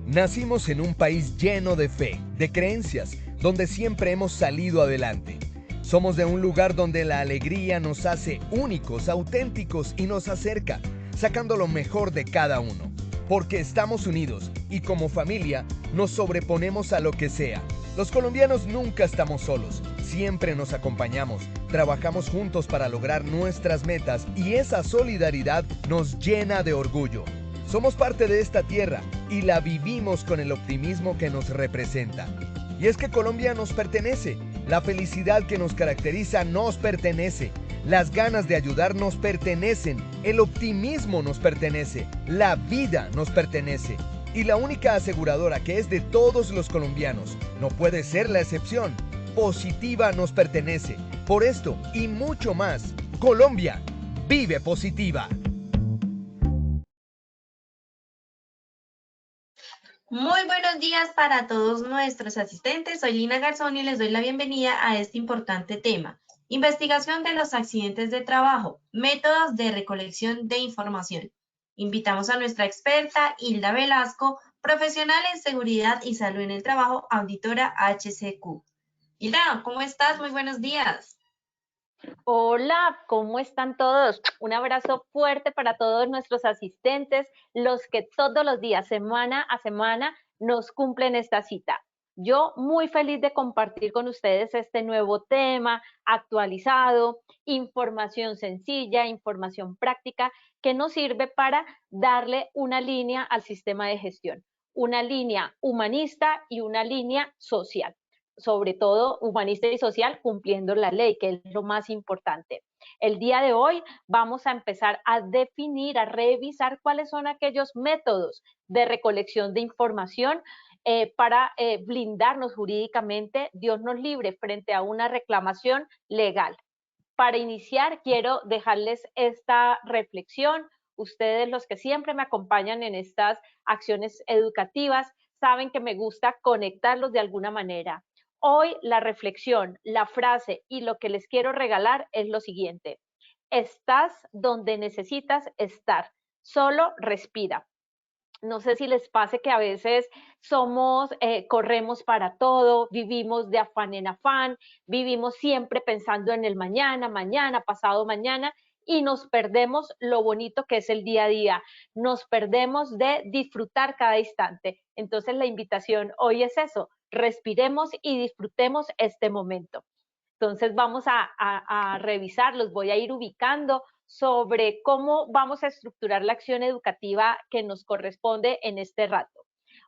Nacimos en un país lleno de fe, de creencias, donde siempre hemos salido adelante. Somos de un lugar donde la alegría nos hace únicos, auténticos y nos acerca, sacando lo mejor de cada uno. Porque estamos unidos y como familia nos sobreponemos a lo que sea. Los colombianos nunca estamos solos, siempre nos acompañamos, trabajamos juntos para lograr nuestras metas y esa solidaridad nos llena de orgullo. Somos parte de esta tierra y la vivimos con el optimismo que nos representa. Y es que Colombia nos pertenece, la felicidad que nos caracteriza nos pertenece, las ganas de ayudar nos pertenecen, el optimismo nos pertenece, la vida nos pertenece. Y la única aseguradora que es de todos los colombianos, no puede ser la excepción, Positiva nos pertenece. Por esto y mucho más, Colombia vive positiva. Muy buenos días para todos nuestros asistentes. Soy Lina Garzón y les doy la bienvenida a este importante tema. Investigación de los accidentes de trabajo, métodos de recolección de información. Invitamos a nuestra experta Hilda Velasco, profesional en seguridad y salud en el trabajo, auditora HCQ. Hilda, ¿cómo estás? Muy buenos días. Hola, ¿cómo están todos? Un abrazo fuerte para todos nuestros asistentes, los que todos los días, semana a semana, nos cumplen esta cita. Yo muy feliz de compartir con ustedes este nuevo tema actualizado, información sencilla, información práctica que nos sirve para darle una línea al sistema de gestión, una línea humanista y una línea social, sobre todo humanista y social, cumpliendo la ley, que es lo más importante. El día de hoy vamos a empezar a definir, a revisar cuáles son aquellos métodos de recolección de información para blindarnos jurídicamente, Dios nos libre, frente a una reclamación legal. Para iniciar, quiero dejarles esta reflexión. Ustedes, los que siempre me acompañan en estas acciones educativas, saben que me gusta conectarlos de alguna manera. Hoy la reflexión, la frase y lo que les quiero regalar es lo siguiente. Estás donde necesitas estar. Solo respira. No sé si les pase que a veces corremos para todo, vivimos de afán en afán, vivimos siempre pensando en el mañana, mañana, pasado mañana, y nos perdemos lo bonito que es el día a día, nos perdemos de disfrutar cada instante. Entonces la invitación hoy es eso, respiremos y disfrutemos este momento. Entonces vamos a revisar, los voy a ir ubicando sobre cómo vamos a estructurar la acción educativa que nos corresponde en este rato.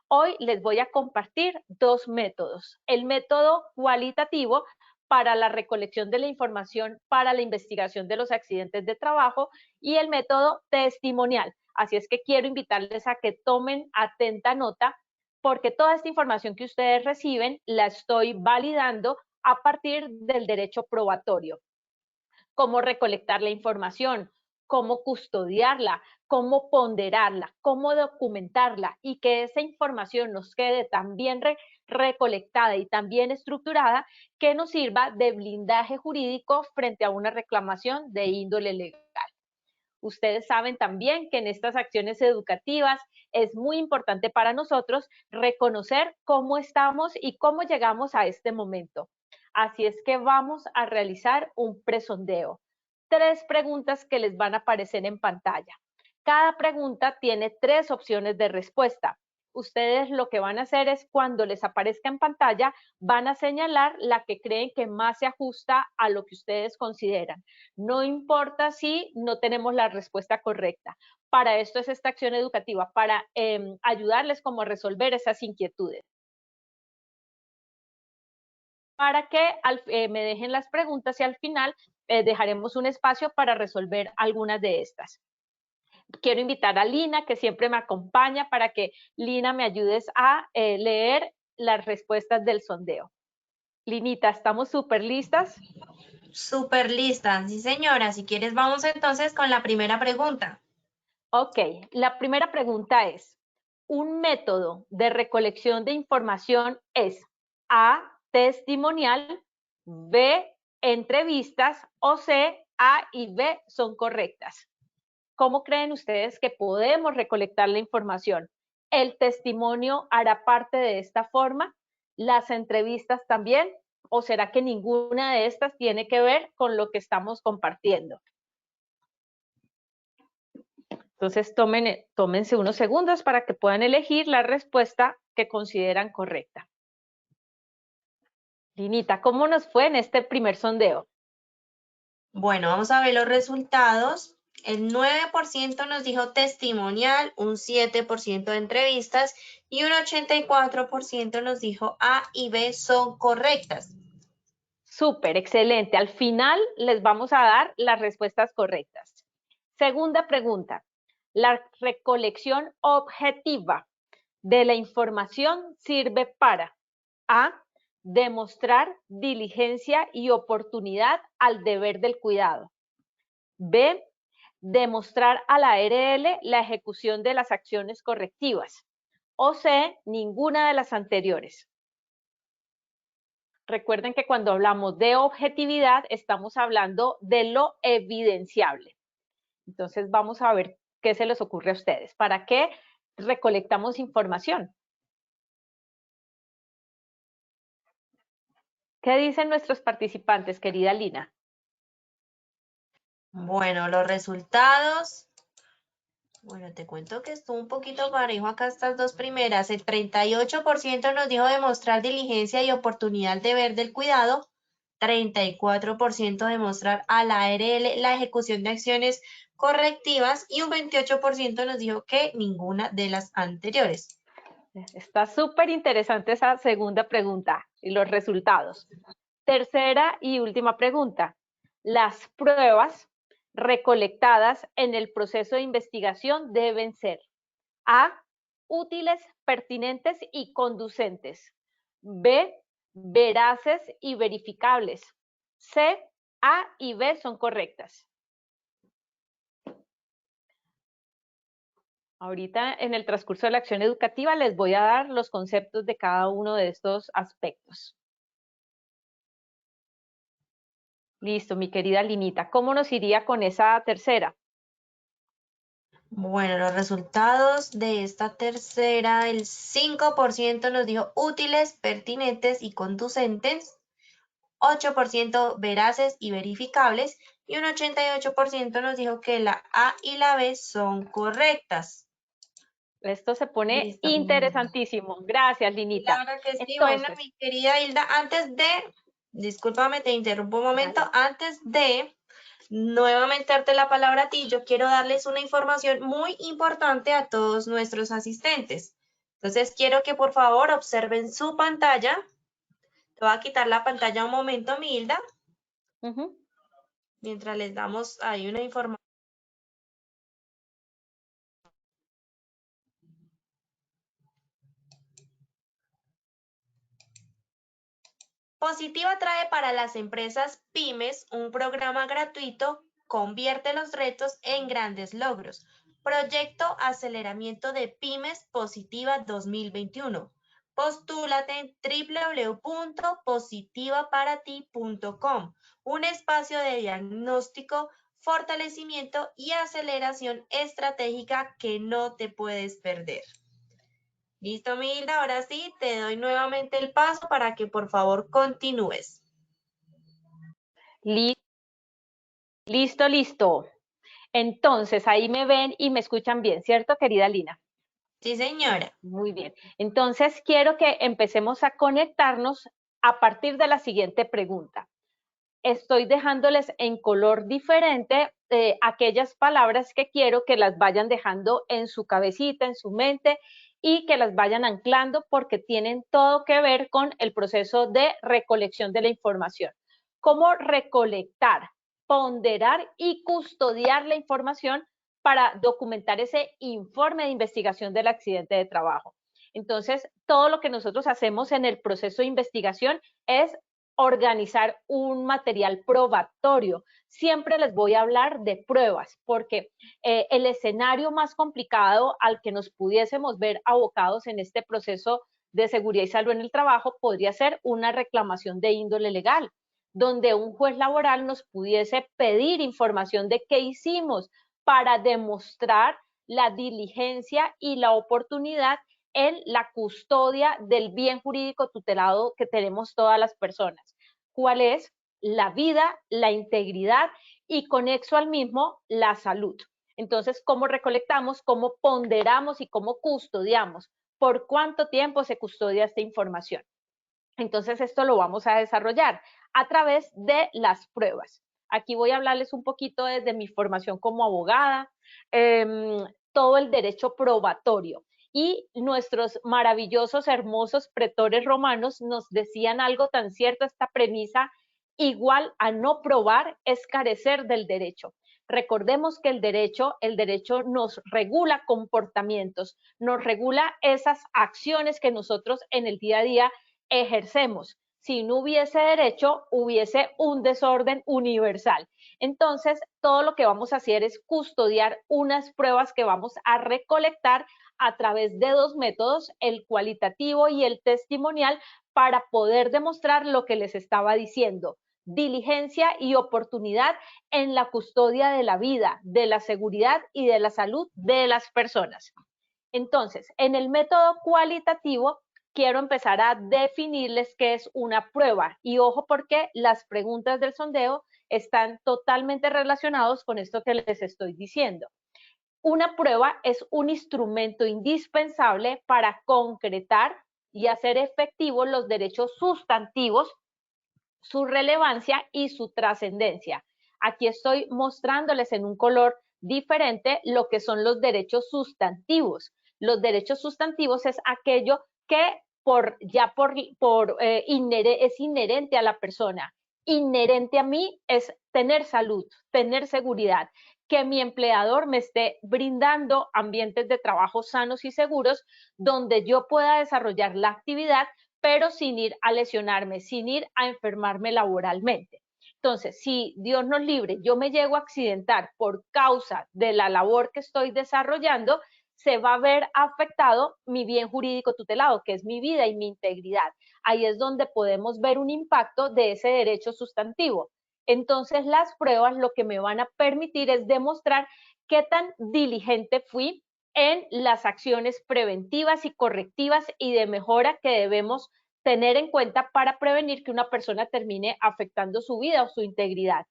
Hoy les voy a compartir dos métodos. El método cualitativo para la recolección de la información para la investigación de los accidentes de trabajo y el método testimonial. Así es que quiero invitarles a que tomen atenta nota porque toda esta información que ustedes reciben la estoy validando a partir del derecho probatorio. Cómo recolectar la información, cómo custodiarla, cómo ponderarla, cómo documentarla y que esa información nos quede tan bien recolectada y tan bien estructurada que nos sirva de blindaje jurídico frente a una reclamación de índole legal. Ustedes saben también que en estas acciones educativas es muy importante para nosotros reconocer cómo estamos y cómo llegamos a este momento. Así es que vamos a realizar un presondeo. 3 preguntas que les van a aparecer en pantalla. Cada pregunta tiene 3 opciones de respuesta. Ustedes lo que van a hacer es cuando les aparezca en pantalla, van a señalar la que creen que más se ajusta a lo que ustedes consideran. No importa si no tenemos la respuesta correcta. Para esto es esta acción educativa, para ayudarles como a resolver esas inquietudes. Para que me dejen las preguntas y al final dejaremos un espacio para resolver algunas de estas. Quiero invitar a Lina, que siempre me acompaña, para que Lina me ayudes a leer las respuestas del sondeo. Linita, ¿estamos súper listas? Súper lista. Sí, señora. Si quieres, vamos entonces con la primera pregunta. Ok, la primera pregunta es, ¿un método de recolección de información es A, testimonial, B, entrevistas o C, A y B son correctas? ¿Cómo creen ustedes que podemos recolectar la información? ¿El testimonio hará parte de esta forma? ¿Las entrevistas también? ¿O será que ninguna de estas tiene que ver con lo que estamos compartiendo? Entonces, tómense unos segundos para que puedan elegir la respuesta que consideran correcta. Linita, ¿cómo nos fue en este primer sondeo? Bueno, vamos a ver los resultados. El 9% nos dijo testimonial, un 7% de entrevistas y un 84% nos dijo A y B son correctas. Súper, excelente. Al final les vamos a dar las respuestas correctas. Segunda pregunta. La recolección objetiva de la información sirve para A. Demostrar diligencia y oportunidad al deber del cuidado. B. Demostrar a la ARL la ejecución de las acciones correctivas. O C. Ninguna de las anteriores. Recuerden que cuando hablamos de objetividad estamos hablando de lo evidenciable. Entonces vamos a ver qué se les ocurre a ustedes. ¿Para qué recolectamos información? ¿Qué dicen nuestros participantes, querida Lina? Bueno, los resultados. Bueno, te cuento que estuvo un poquito parejo acá estas dos primeras. El 38% nos dijo demostrar diligencia y oportunidad al deber del cuidado. 34% demostrar a la ARL la ejecución de acciones correctivas y un 28% nos dijo que ninguna de las anteriores. Está súper interesante esa segunda pregunta y los resultados. Tercera y última pregunta. Las pruebas recolectadas en el proceso de investigación deben ser A. Útiles, pertinentes y conducentes. B. Veraces y verificables. C. A y B son correctas. Ahorita en el transcurso de la acción educativa les voy a dar los conceptos de cada uno de estos aspectos. Listo, mi querida Linita. ¿Cómo nos iría con esa tercera? Bueno, los resultados de esta tercera, el 5% nos dijo útiles, pertinentes y conducentes, 8% veraces y verificables y un 88% nos dijo que la A y la B son correctas. Esto se pone Listo. interesantísimo. Gracias, Linita. Claro que sí. Entonces, Bueno, mi querida Hilda, discúlpame, te interrumpo un momento, dale. antes de nuevamente darte la palabra a ti, yo quiero darles una información muy importante a todos nuestros asistentes. Entonces, quiero que por favor observen su pantalla. Te voy a quitar la pantalla un momento, mi Hilda, mientras les damos ahí una información. Positiva trae para las empresas pymes un programa gratuito, convierte los retos en grandes logros. Proyecto Aceleramiento de Pymes Positiva 2021. Postúlate en www.positivaparati.com, un espacio de diagnóstico, fortalecimiento y aceleración estratégica que no te puedes perder. Listo, Milda, ahora sí, te doy nuevamente el paso para que por favor continúes. Listo, listo. Entonces, ahí me ven y me escuchan bien, ¿cierto, querida Lina? Sí, señora. Muy bien. Entonces, quiero que empecemos a conectarnos a partir de la siguiente pregunta. Estoy dejándoles en color diferente aquellas palabras que quiero que las vayan dejando en su cabecita, en su mente y que las vayan anclando porque tienen todo que ver con el proceso de recolección de la información. ¿Cómo recolectar, ponderar y custodiar la información para documentar ese informe de investigación del accidente de trabajo? Entonces, todo lo que nosotros hacemos en el proceso de investigación es organizar un material probatorio. Siempre les voy a hablar de pruebas, porque el escenario más complicado al que nos pudiésemos ver abocados en este proceso de seguridad y salud en el trabajo podría ser una reclamación de índole legal, donde un juez laboral nos pudiese pedir información de qué hicimos para demostrar la diligencia y la oportunidad en la custodia del bien jurídico tutelado que tenemos todas las personas. ¿Cuál es? La vida, la integridad y conexo al mismo, la salud. Entonces, ¿cómo recolectamos, cómo ponderamos y cómo custodiamos? ¿Por cuánto tiempo se custodia esta información? Entonces, esto lo vamos a desarrollar a través de las pruebas. Aquí voy a hablarles un poquito desde mi formación como abogada, todo el derecho probatorio. Y nuestros maravillosos, hermosos pretores romanos nos decían algo tan cierto, esta premisa: igual a no probar es carecer del derecho. Recordemos que el derecho nos regula comportamientos, nos regula esas acciones que nosotros en el día a día ejercemos. Si no hubiese derecho, hubiese un desorden universal. Entonces, todo lo que vamos a hacer es custodiar unas pruebas que vamos a recolectar a través de dos métodos, el cualitativo y el testimonial, para poder demostrar lo que les estaba diciendo: diligencia y oportunidad en la custodia de la vida, de la seguridad y de la salud de las personas. Entonces, en el método cualitativo, quiero empezar a definirles qué es una prueba. Y ojo, porque las preguntas del sondeo están totalmente relacionados con esto que les estoy diciendo. Una prueba es un instrumento indispensable para concretar y hacer efectivos los derechos sustantivos, su relevancia y su trascendencia. Aquí estoy mostrándoles en un color diferente lo que son los derechos sustantivos. Los derechos sustantivos es aquello que es inherente a la persona. Inherente a mí es tener salud, tener seguridad, que mi empleador me esté brindando ambientes de trabajo sanos y seguros donde yo pueda desarrollar la actividad, pero sin ir a lesionarme, sin ir a enfermarme laboralmente. Entonces, si Dios nos libre, yo me llego a accidentar por causa de la labor que estoy desarrollando, se va a ver afectado mi bien jurídico tutelado, que es mi vida y mi integridad. Ahí es donde podemos ver un impacto de ese derecho sustantivo. Entonces, las pruebas lo que me van a permitir es demostrar qué tan diligente fui en las acciones preventivas y correctivas y de mejora que debemos tener en cuenta para prevenir que una persona termine afectando su vida o su integridad.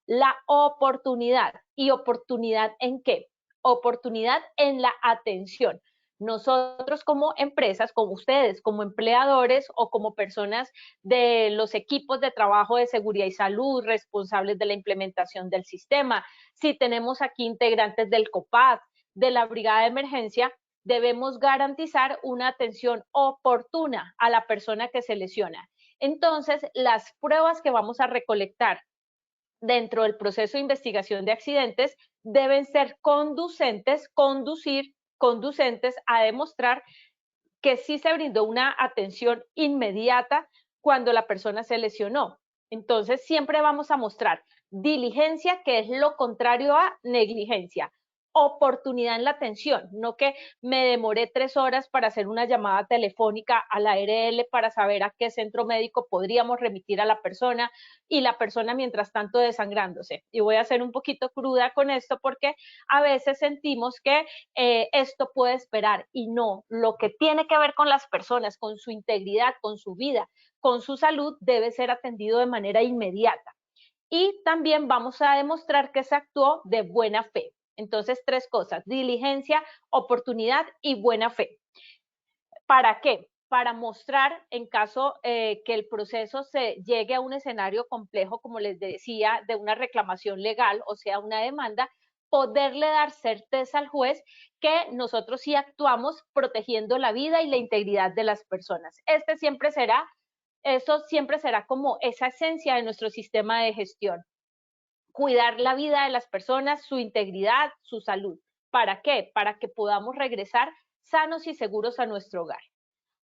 La oportunidad. ¿Y oportunidad en qué? Oportunidad en la atención. Nosotros como empresas, como ustedes, como empleadores o como personas de los equipos de trabajo de seguridad y salud, responsables de la implementación del sistema, si tenemos aquí integrantes del COPAD, de la brigada de emergencia, debemos garantizar una atención oportuna a la persona que se lesiona. Entonces, las pruebas que vamos a recolectar dentro del proceso de investigación de accidentes deben ser conducentes a demostrar que sí se brindó una atención inmediata cuando la persona se lesionó. Entonces, siempre vamos a mostrar diligencia, que es lo contrario a negligencia. Oportunidad en la atención, no que me demoré 3 horas para hacer una llamada telefónica a la ARL para saber a qué centro médico podríamos remitir a la persona y la persona mientras tanto desangrándose. Y voy a ser un poquito cruda con esto porque a veces sentimos que esto puede esperar y no, lo que tiene que ver con las personas, con su integridad, con su vida, con su salud, debe ser atendido de manera inmediata. Y también vamos a demostrar que se actuó de buena fe. Entonces, 3 cosas: diligencia, oportunidad y buena fe. ¿Para qué? Para mostrar, en caso que el proceso se llegue a un escenario complejo, como les decía, de una reclamación legal, o sea, una demanda, poderle dar certeza al juez que nosotros sí actuamos protegiendo la vida y la integridad de las personas. Eso siempre será como esa esencia de nuestro sistema de gestión. Cuidar la vida de las personas, su integridad, su salud. ¿Para qué? Para que podamos regresar sanos y seguros a nuestro hogar.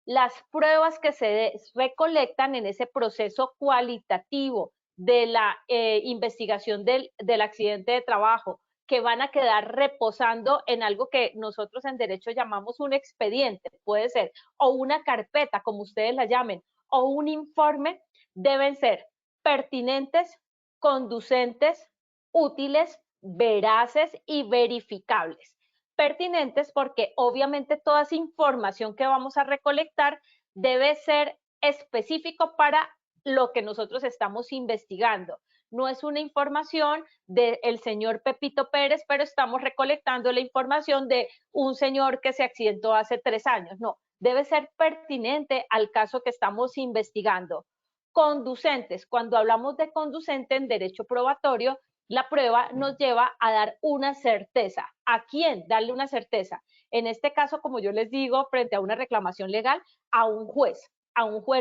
Las pruebas que se recolectan en ese proceso cualitativo de la investigación del accidente de trabajo, que van a quedar reposando en algo que nosotros en derecho llamamos un expediente, puede ser, o una carpeta, como ustedes la llamen, o un informe, deben ser pertinentes, conducentes, útiles, veraces y verificables. pertinentes porque obviamente toda esa información que vamos a recolectar debe ser específico para lo que nosotros estamos investigando. No es una información del señor Pepito Pérez, pero estamos recolectando la información de un señor que se accidentó hace 3 años. No, debe ser pertinente al caso que estamos investigando. Conducentes. Cuando hablamos de conducente en derecho probatorio, la prueba nos lleva a dar una certeza. ¿A quién darle una certeza? En este caso, como yo les digo, frente a una reclamación legal, a un juez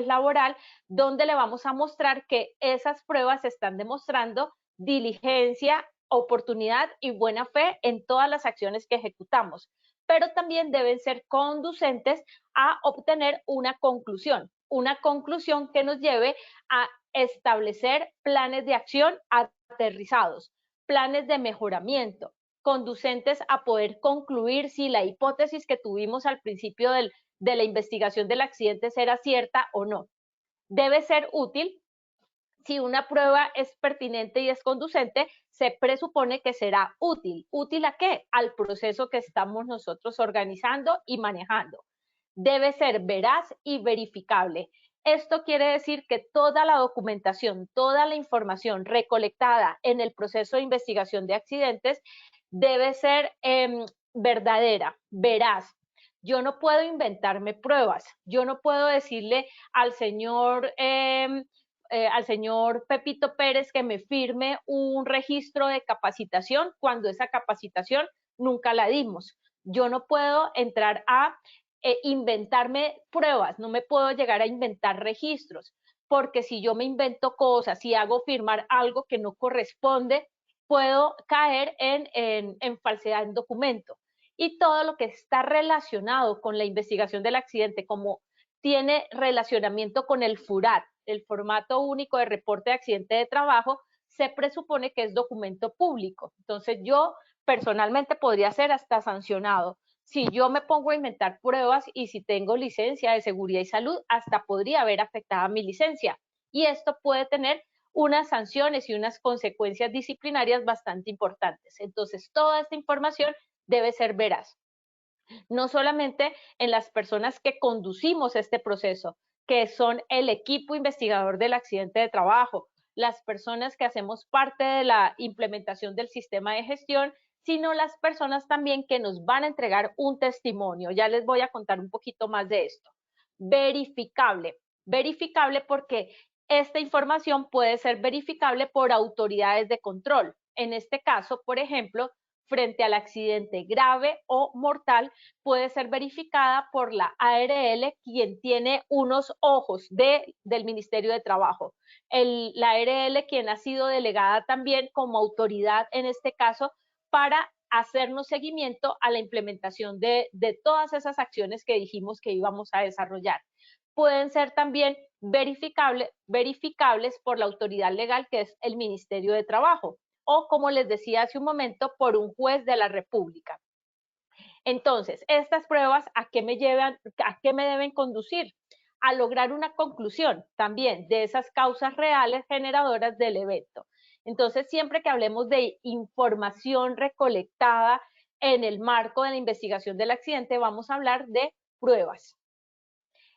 laboral, donde le vamos a mostrar que esas pruebas están demostrando diligencia, oportunidad y buena fe en todas las acciones que ejecutamos, pero también deben ser conducentes a obtener una conclusión que nos lleve a establecer planes de acción aterrizados, planes de mejoramiento, conducentes a poder concluir si la hipótesis que tuvimos al principio de la investigación del accidente será cierta o no. Debe ser útil. Si una prueba es pertinente y es conducente, se presupone que será útil. ¿Útil a qué? Al proceso que estamos nosotros organizando y manejando. Debe ser veraz y verificable. Esto quiere decir que toda la documentación, toda la información recolectada en el proceso de investigación de accidentes debe ser verdadera, veraz. Yo no puedo inventarme pruebas. Yo no puedo decirle al señor Pepito Pérez que me firme un registro de capacitación cuando esa capacitación nunca la dimos. Yo no puedo entrar a inventarme pruebas, no me puedo llegar a inventar registros, porque si yo me invento cosas, si hago firmar algo que no corresponde, puedo caer en falsedad en documento. Y todo lo que está relacionado con la investigación del accidente, como tiene relacionamiento con el FURAT, el formato único de reporte de accidente de trabajo, se presupone que es documento público. Entonces yo personalmente podría ser hasta sancionado. Si yo me pongo a inventar pruebas y si tengo licencia de seguridad y salud, hasta podría haber afectado mi licencia. Y esto puede tener unas sanciones y unas consecuencias disciplinarias bastante importantes. Entonces, toda esta información debe ser veraz. No solamente en las personas que conducimos este proceso, que son el equipo investigador del accidente de trabajo, las personas que hacemos parte de la implementación del sistema de gestión, sino las personas también que nos van a entregar un testimonio. Ya les voy a contar un poquito más de esto. Verificable. Verificable porque esta información puede ser verificable por autoridades de control. En este caso, por ejemplo, frente al accidente grave o mortal, puede ser verificada por la ARL, quien tiene unos ojos del Ministerio de Trabajo. La ARL, quien ha sido delegada también como autoridad en este caso para hacernos seguimiento a la implementación de todas esas acciones que dijimos que íbamos a desarrollar. Pueden ser también verificables por la autoridad legal, que es el Ministerio de Trabajo, o como les decía hace un momento, por un juez de la República. Entonces, estas pruebas, ¿a qué me deben conducir? A lograr una conclusión también de esas causas reales generadoras del evento. Entonces, siempre que hablemos de información recolectada en el marco de la investigación del accidente, vamos a hablar de pruebas.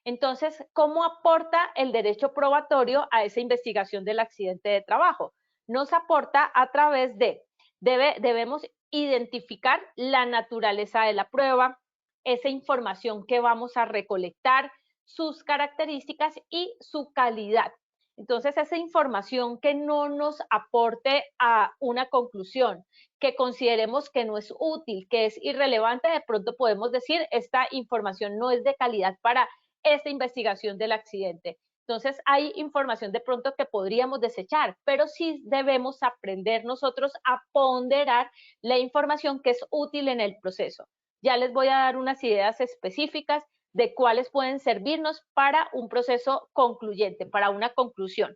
Entonces, ¿cómo aporta el derecho probatorio a esa investigación del accidente de trabajo? Nos aporta a través de, debemos identificar la naturaleza de la prueba, esa información que vamos a recolectar, sus características y su calidad. Entonces, esa información que no nos aporte a una conclusión, que consideremos que no es útil, que es irrelevante, de pronto podemos decir, esta información no es de calidad para esta investigación del accidente. Entonces, hay información de pronto que podríamos desechar, pero sí debemos aprender nosotros a ponderar la información que es útil en el proceso. Ya les voy a dar unas ideas específicas de cuáles pueden servirnos para un proceso concluyente, para una conclusión.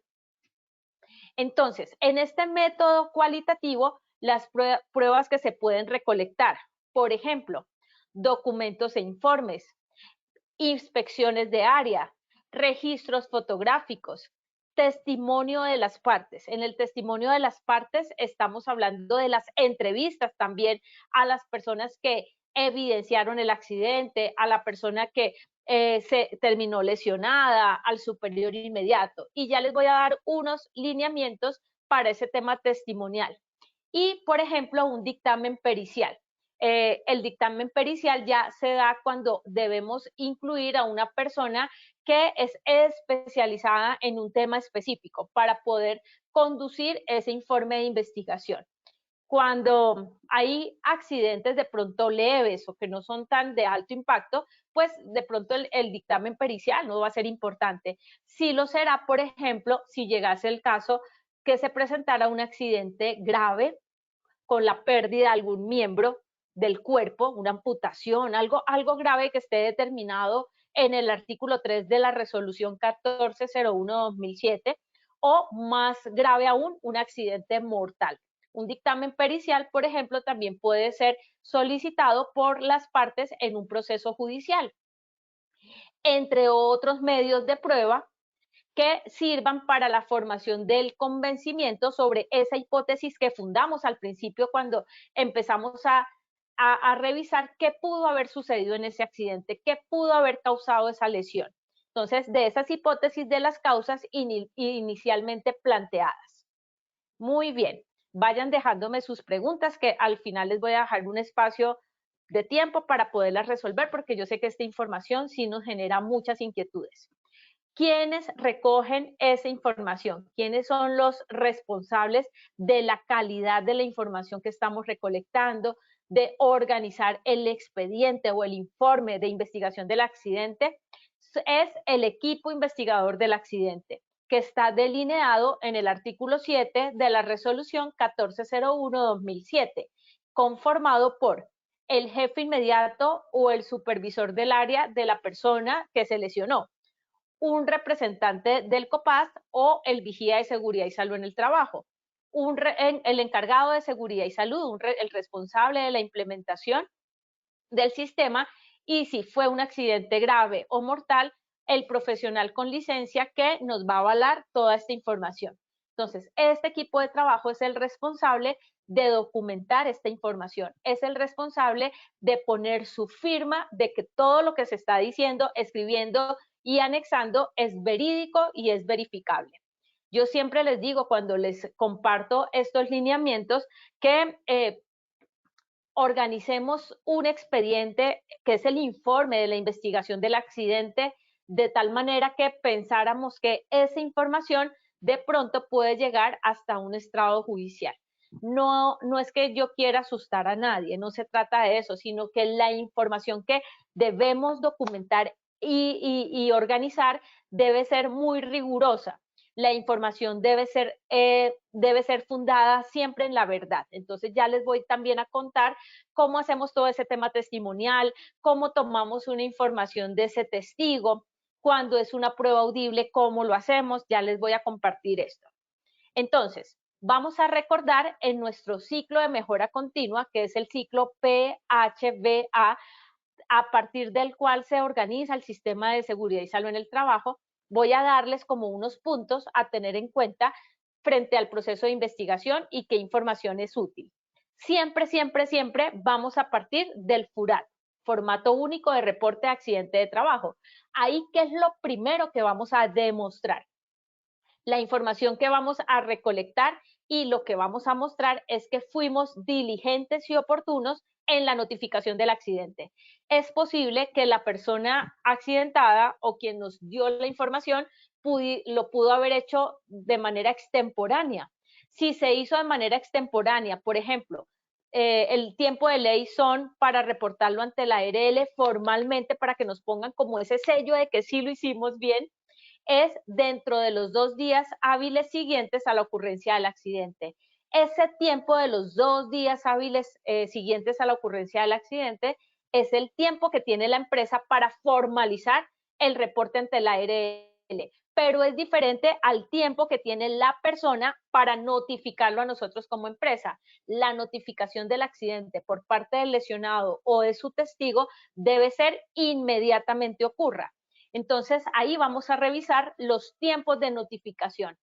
Entonces, en este método cualitativo, las pruebas que se pueden recolectar, por ejemplo, documentos e informes, inspecciones de área, registros fotográficos, testimonio de las partes. En el testimonio de las partes estamos hablando de las entrevistas también a las personas que evidenciaron el accidente, a la persona que se terminó lesionada, al superior inmediato. Y ya les voy a dar unos lineamientos para ese tema testimonial. Y, por ejemplo, un dictamen pericial. El dictamen pericial ya se da cuando debemos incluir a una persona que es especializada en un tema específico para poder conducir ese informe de investigación. Cuando hay accidentes de pronto leves o que no son tan de alto impacto, pues de pronto el dictamen pericial no va a ser importante. Sí lo será, por ejemplo, si llegase el caso que se presentara un accidente grave con la pérdida de algún miembro del cuerpo, una amputación, algo grave que esté determinado en el artículo 3 de la resolución 1401/2007, o más grave aún, un accidente mortal. Un dictamen pericial, por ejemplo, también puede ser solicitado por las partes en un proceso judicial, entre otros medios de prueba que sirvan para la formación del convencimiento sobre esa hipótesis que fundamos al principio cuando empezamos a revisar qué pudo haber sucedido en ese accidente, qué pudo haber causado esa lesión. Entonces, de esas hipótesis de las causas inicialmente planteadas. Muy bien, vayan dejándome sus preguntas, que al final les voy a dejar un espacio de tiempo para poderlas resolver, porque yo sé que esta información sí nos genera muchas inquietudes. ¿Quiénes recogen esa información? ¿Quiénes son los responsables de la calidad de la información que estamos recolectando, de organizar el expediente o el informe de investigación del accidente? Es el equipo investigador del accidente, que está delineado en el artículo 7 de la resolución 1401/2007, conformado por el jefe inmediato o el supervisor del área de la persona que se lesionó, un representante del COPAS o el vigía de seguridad y salud en el trabajo, el encargado de seguridad y salud, el responsable de la implementación del sistema, y si fue un accidente grave o mortal, el profesional con licencia que nos va a avalar toda esta información. Entonces, este equipo de trabajo es el responsable de documentar esta información, es el responsable de poner su firma de que todo lo que se está diciendo, escribiendo y anexando es verídico y es verificable. Yo siempre les digo cuando les comparto estos lineamientos que organicemos un expediente que es el informe de la investigación del accidente, de tal manera que pensáramos que esa información de pronto puede llegar hasta un estrado judicial. No es que yo quiera asustar a nadie, no se trata de eso, sino que la información que debemos documentar y organizar debe ser muy rigurosa. La información debe ser fundada siempre en la verdad. Entonces ya les voy también a contar cómo hacemos todo ese tema testimonial, cómo tomamos una información de ese testigo, cuando es una prueba audible, cómo lo hacemos, ya les voy a compartir esto. Entonces, vamos a recordar en nuestro ciclo de mejora continua, que es el ciclo PHBA, a partir del cual se organiza el sistema de seguridad y salud en el trabajo. Voy a darles como unos puntos a tener en cuenta frente al proceso de investigación y qué información es útil. Siempre, siempre, siempre vamos a partir del FURAT, formato único de reporte de accidente de trabajo. Ahí, ¿qué es lo primero que vamos a demostrar? La información que vamos a recolectar, y lo que vamos a mostrar es que fuimos diligentes y oportunos en la notificación del accidente. Es posible que la persona accidentada o quien nos dio la información lo pudo haber hecho de manera extemporánea. Si se hizo de manera extemporánea, por ejemplo, el tiempo de ley son para reportarlo ante la ARL formalmente para que nos pongan como ese sello de que sí lo hicimos bien, es dentro de los 2 días hábiles siguientes a la ocurrencia del accidente. Ese tiempo de los 2 días hábiles siguientes a la ocurrencia del accidente es el tiempo que tiene la empresa para formalizar el reporte ante la ARL, pero es diferente al tiempo que tiene la persona para notificarlo a nosotros como empresa. La notificación del accidente por parte del lesionado o de su testigo debe ser inmediatamente ocurra. Entonces, ahí vamos a revisar los tiempos de notificación.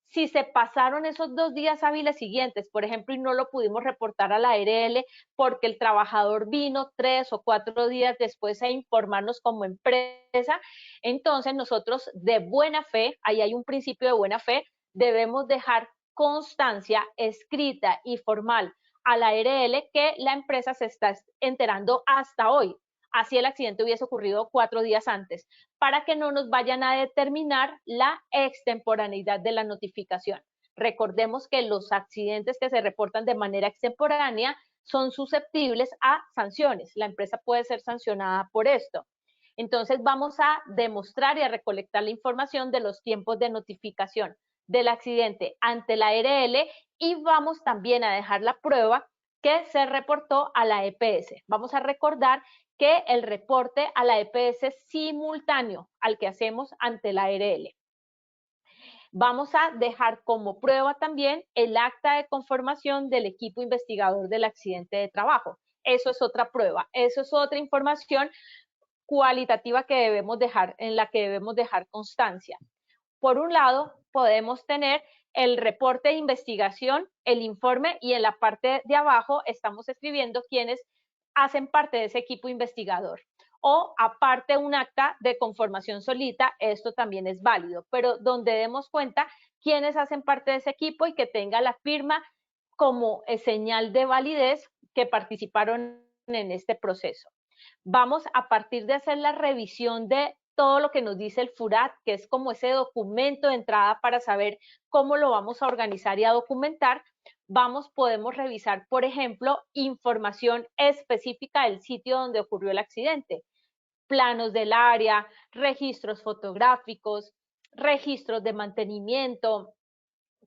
Si se pasaron esos 2 días hábiles siguientes, por ejemplo, y no lo pudimos reportar a la ARL porque el trabajador vino 3 o 4 días después a informarnos como empresa, entonces nosotros de buena fe, ahí hay un principio de buena fe, debemos dejar constancia escrita y formal a la ARL que la empresa se está enterando hasta hoy, así el accidente hubiese ocurrido 4 días antes, para que no nos vayan a determinar la extemporaneidad de la notificación. Recordemos que los accidentes que se reportan de manera extemporánea son susceptibles a sanciones. La empresa puede ser sancionada por esto. Entonces vamos a demostrar y a recolectar la información de los tiempos de notificación del accidente ante la ARL y vamos también a dejar la prueba que se reportó a la EPS. Vamos a recordar que el reporte a la EPS es simultáneo al que hacemos ante la ARL. Vamos a dejar como prueba también el acta de conformación del equipo investigador del accidente de trabajo. Eso es otra prueba, eso es otra información cualitativa que debemos dejar, en la que debemos dejar constancia. Por un lado, podemos tener el reporte de investigación, el informe, y en la parte de abajo estamos escribiendo quiénes hacen parte de ese equipo investigador. O aparte un acta de conformación solita, esto también es válido, pero donde demos cuenta quiénes hacen parte de ese equipo y que tenga la firma como señal de validez que participaron en este proceso. Vamos a partir de hacer la revisión de todo lo que nos dice el FURAT, que es como ese documento de entrada para saber cómo lo vamos a organizar y a documentar. Podemos revisar, por ejemplo, información específica del sitio donde ocurrió el accidente, planos del área, registros fotográficos, registros de mantenimiento,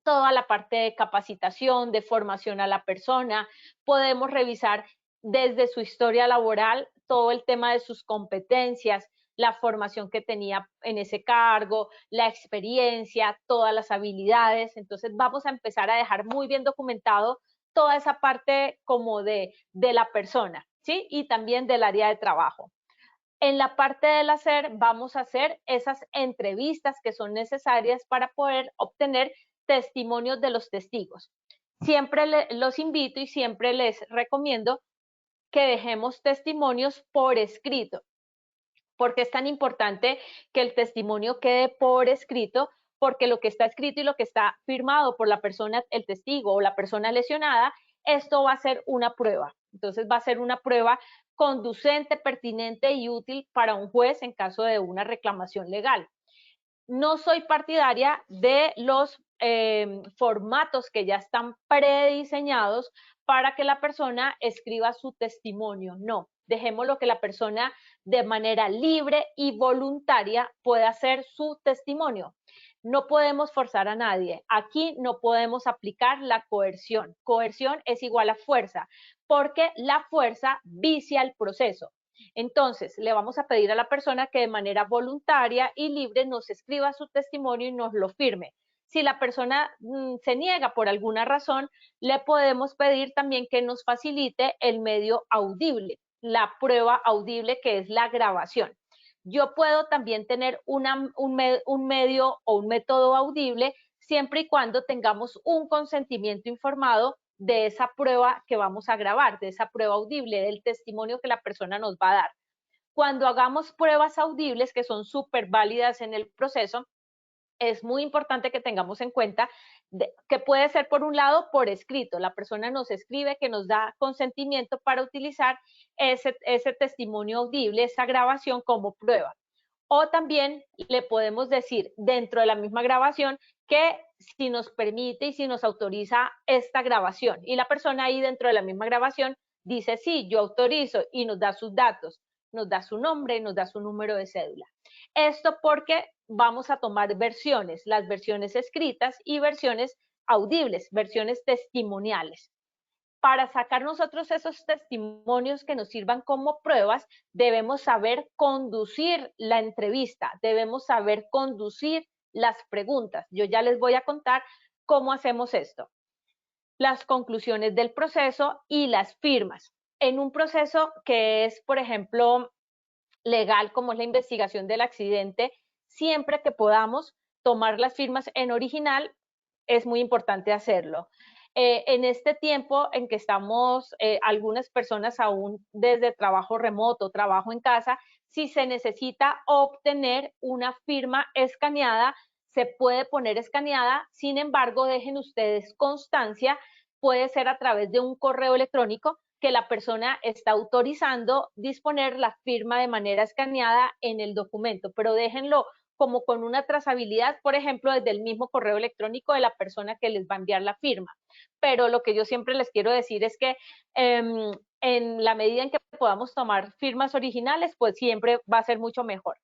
toda la parte de capacitación, de formación a la persona. Podemos revisar desde su historia laboral todo el tema de sus competencias, la formación que tenía en ese cargo, la experiencia, todas las habilidades. Entonces vamos a empezar a dejar muy bien documentado toda esa parte como de la persona, ¿sí? Y también del área de trabajo. En la parte del hacer, vamos a hacer esas entrevistas que son necesarias para poder obtener testimonios de los testigos. Siempre los invito y siempre les recomiendo que dejemos testimonios por escrito. ¿Por qué es tan importante que el testimonio quede por escrito? Porque lo que está escrito y lo que está firmado por la persona, el testigo o la persona lesionada, esto va a ser una prueba. Entonces va a ser una prueba conducente, pertinente y útil para un juez en caso de una reclamación legal. No soy partidaria de los formatos que ya están prediseñados para que la persona escriba su testimonio. No, dejémoslo que la persona de manera libre y voluntaria pueda hacer su testimonio. No podemos forzar a nadie. Aquí no podemos aplicar la coerción. Coerción es igual a fuerza, porque la fuerza vicia el proceso. Entonces, le vamos a pedir a la persona que de manera voluntaria y libre nos escriba su testimonio y nos lo firme. Si la persona se niega por alguna razón, le podemos pedir también que nos facilite el medio audible, la prueba audible que es la grabación. Yo puedo también tener un medio o un método audible siempre y cuando tengamos un consentimiento informado de esa prueba que vamos a grabar, de esa prueba audible, del testimonio que la persona nos va a dar. Cuando hagamos pruebas audibles, que son súper válidas en el proceso, es muy importante que tengamos en cuenta que puede ser, por un lado, por escrito. La persona nos escribe que nos da consentimiento para utilizar ese testimonio audible, esa grabación como prueba. O también le podemos decir dentro de la misma grabación que si nos permite y si nos autoriza esta grabación. Y la persona ahí dentro de la misma grabación dice, sí, yo autorizo, y nos da sus datos, nos da su nombre y nos da su número de cédula. Esto porque vamos a tomar versiones, las versiones escritas y versiones audibles, versiones testimoniales. Para sacar nosotros esos testimonios que nos sirvan como pruebas, debemos saber conducir la entrevista, debemos saber conducir las preguntas. Yo ya les voy a contar cómo hacemos esto. Las conclusiones del proceso y las firmas. En un proceso que es, por ejemplo, legal, como es la investigación del accidente, siempre que podamos tomar las firmas en original es muy importante hacerlo. En este tiempo en que estamos algunas personas aún desde trabajo remoto, trabajo en casa, si se necesita obtener una firma escaneada, se puede poner escaneada, sin embargo, dejen ustedes constancia, puede ser a través de un correo electrónico que la persona está autorizando disponer la firma de manera escaneada en el documento, pero déjenlo como con una trazabilidad, por ejemplo, desde el mismo correo electrónico de la persona que les va a enviar la firma. Pero lo que yo siempre les quiero decir es que en la medida en que podamos tomar firmas originales, pues siempre va a ser mucho mejor.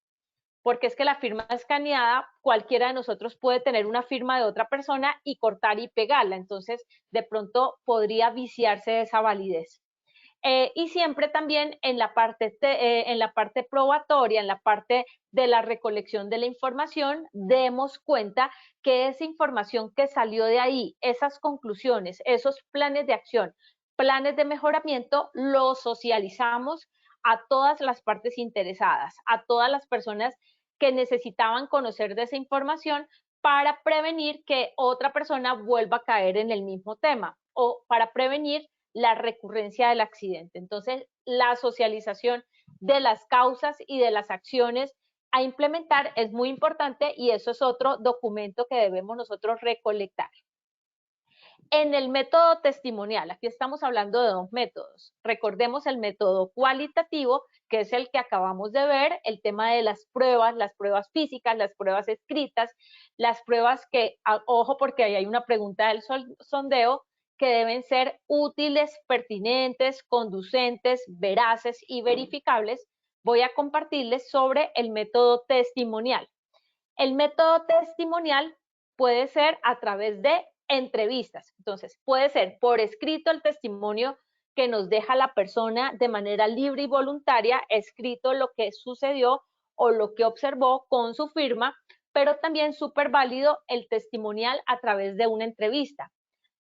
Porque es que la firma escaneada, cualquiera de nosotros puede tener una firma de otra persona y cortar y pegarla. Entonces, de pronto podría viciarse esa validez. Y siempre también en la parte probatoria, en la parte de la recolección de la información, demos cuenta que esa información que salió de ahí, esas conclusiones, esos planes de acción, planes de mejoramiento, los socializamos a todas las partes interesadas, a todas las personas que necesitaban conocer de esa información para prevenir que otra persona vuelva a caer en el mismo tema o para prevenir la recurrencia del accidente. Entonces, la socialización de las causas y de las acciones a implementar es muy importante y eso es otro documento que debemos nosotros recolectar. En el método testimonial, aquí estamos hablando de dos métodos. Recordemos el método cualitativo, que es el que acabamos de ver, el tema de las pruebas físicas, las pruebas escritas, las pruebas que, ojo porque ahí hay una pregunta del sondeo, que deben ser útiles, pertinentes, conducentes, veraces y verificables. Voy a compartirles sobre el método testimonial. El método testimonial puede ser a través de entrevistas. Entonces, puede ser por escrito el testimonio que nos deja la persona de manera libre y voluntaria, escrito lo que sucedió o lo que observó con su firma, pero también súper válido el testimonial a través de una entrevista.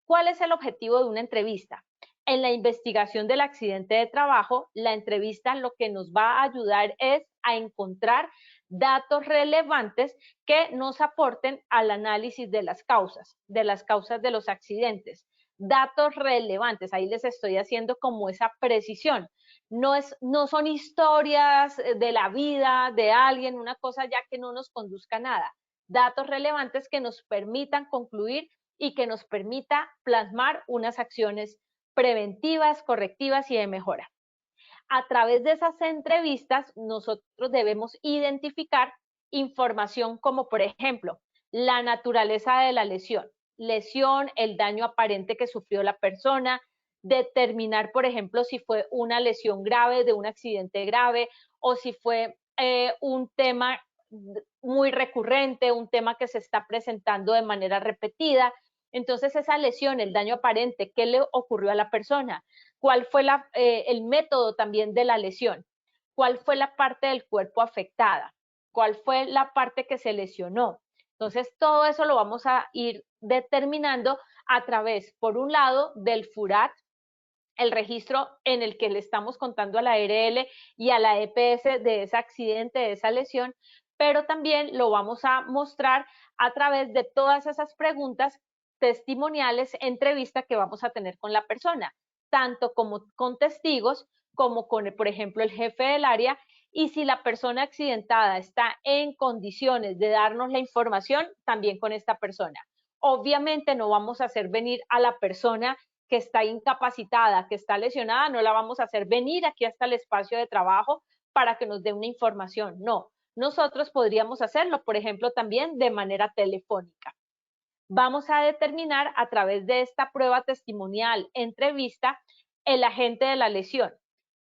¿Cuál es el objetivo de una entrevista? En la investigación del accidente de trabajo, la entrevista lo que nos va a ayudar es a encontrar datos relevantes que nos aporten al análisis de las causas de los accidentes. Datos relevantes, ahí les estoy haciendo como esa precisión. No son historias de la vida de alguien, una cosa ya que no nos conduzca a nada. Datos relevantes que nos permitan concluir y que nos permita plasmar unas acciones preventivas, correctivas y de mejora. A través de esas entrevistas, nosotros debemos identificar información como, por ejemplo, la naturaleza de la lesión, el daño aparente que sufrió la persona, determinar, por ejemplo, si fue una lesión grave de un accidente grave o si fue un tema muy recurrente, un tema que se está presentando de manera repetida. Entonces, esa lesión, el daño aparente, ¿qué le ocurrió a la persona? ¿Cuál fue el método también de la lesión? ¿Cuál fue la parte del cuerpo afectada? ¿Cuál fue la parte que se lesionó? Entonces, todo eso lo vamos a ir determinando a través, por un lado, del FURAT, el registro en el que le estamos contando a la ARL y a la EPS de ese accidente, de esa lesión, pero también lo vamos a mostrar a través de todas esas preguntas testimoniales, entrevista que vamos a tener con la persona, tanto como con testigos, como con, por ejemplo, el jefe del área, y si la persona accidentada está en condiciones de darnos la información, también con esta persona. Obviamente no vamos a hacer venir a la persona que está incapacitada, que está lesionada, no la vamos a hacer venir aquí hasta el espacio de trabajo para que nos dé una información. No, nosotros podríamos hacerlo, por ejemplo, también de manera telefónica. Vamos a determinar a través de esta prueba testimonial, entrevista, el agente de la lesión,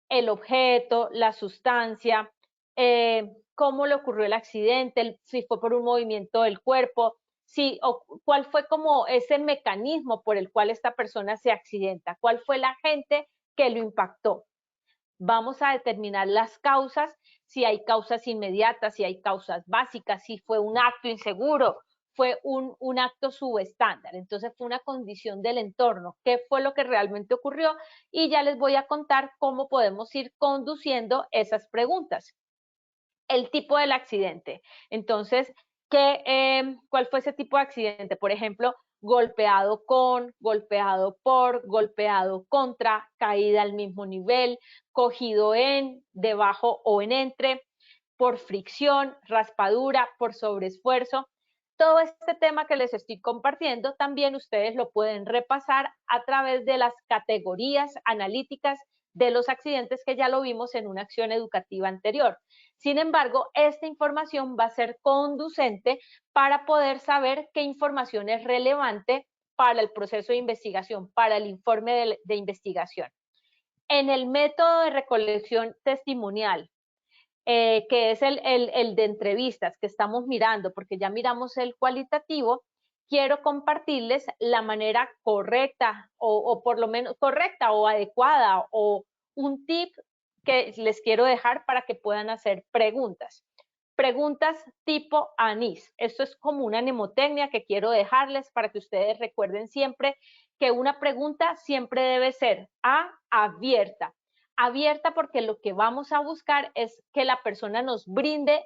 el objeto, la sustancia, cómo le ocurrió el accidente, si fue por un movimiento del cuerpo, si, o cuál fue como ese mecanismo por el cual esta persona se accidenta, cuál fue el agente que lo impactó. Vamos a determinar las causas, si hay causas inmediatas, si hay causas básicas, si fue un acto inseguro, fue un acto subestándar, entonces fue una condición del entorno, qué fue lo que realmente ocurrió y ya les voy a contar cómo podemos ir conduciendo esas preguntas. El tipo del accidente, entonces, ¿cuál fue ese tipo de accidente? Por ejemplo, golpeado con, golpeado por, golpeado contra, caída al mismo nivel, cogido en, debajo o en entre, por fricción, raspadura, por sobreesfuerzo. Todo este tema que les estoy compartiendo también ustedes lo pueden repasar a través de las categorías analíticas de los accidentes que ya lo vimos en una acción educativa anterior. Sin embargo, esta información va a ser conducente para poder saber qué información es relevante para el proceso de investigación, para el informe de investigación. En el método de recolección testimonial, que es el de entrevistas que estamos mirando, porque ya miramos el cualitativo, quiero compartirles la manera correcta o por lo menos correcta o adecuada o un tip que les quiero dejar para que puedan hacer preguntas. Preguntas tipo anís. Esto es como una mnemotecnia que quiero dejarles para que ustedes recuerden siempre que una pregunta siempre debe ser abierta. Abierta porque lo que vamos a buscar es que la persona nos brinde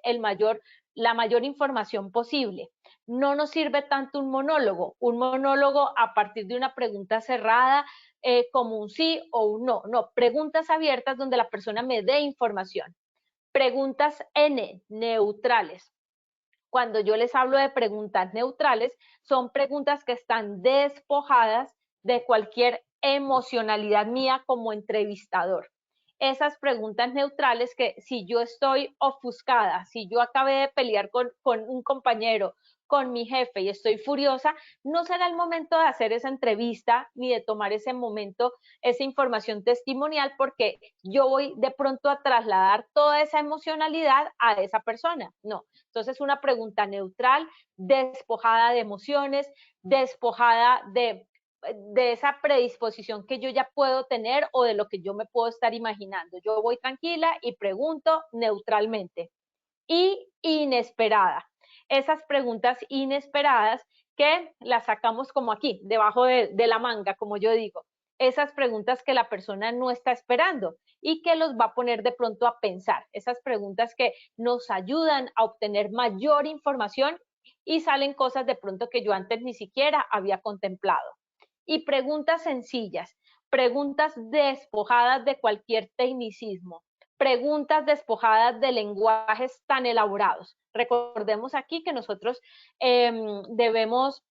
la mayor información posible. No nos sirve tanto un monólogo a partir de una pregunta cerrada como un sí o un no. No, preguntas abiertas donde la persona me dé información. Preguntas neutrales. Cuando yo les hablo de preguntas neutrales, son preguntas que están despojadas de cualquier emocionalidad mía como entrevistador. Esas preguntas neutrales que si yo estoy ofuscada, si yo acabé de pelear con un compañero, con mi jefe y estoy furiosa, no será el momento de hacer esa entrevista ni de tomar ese momento, esa información testimonial, porque yo voy de pronto a trasladar toda esa emocionalidad a esa persona. No. Entonces, una pregunta neutral, despojada de emociones, despojada de esa predisposición que yo ya puedo tener o de lo que yo me puedo estar imaginando. Yo voy tranquila y pregunto neutralmente. Y inesperada. Esas preguntas inesperadas que las sacamos como aquí, debajo de la manga, como yo digo. Esas preguntas que la persona no está esperando y que los va a poner de pronto a pensar. Esas preguntas que nos ayudan a obtener mayor información y salen cosas de pronto que yo antes ni siquiera había contemplado. Y preguntas sencillas, preguntas despojadas de cualquier tecnicismo, preguntas despojadas de lenguajes tan elaborados. Recordemos aquí que nosotros debemos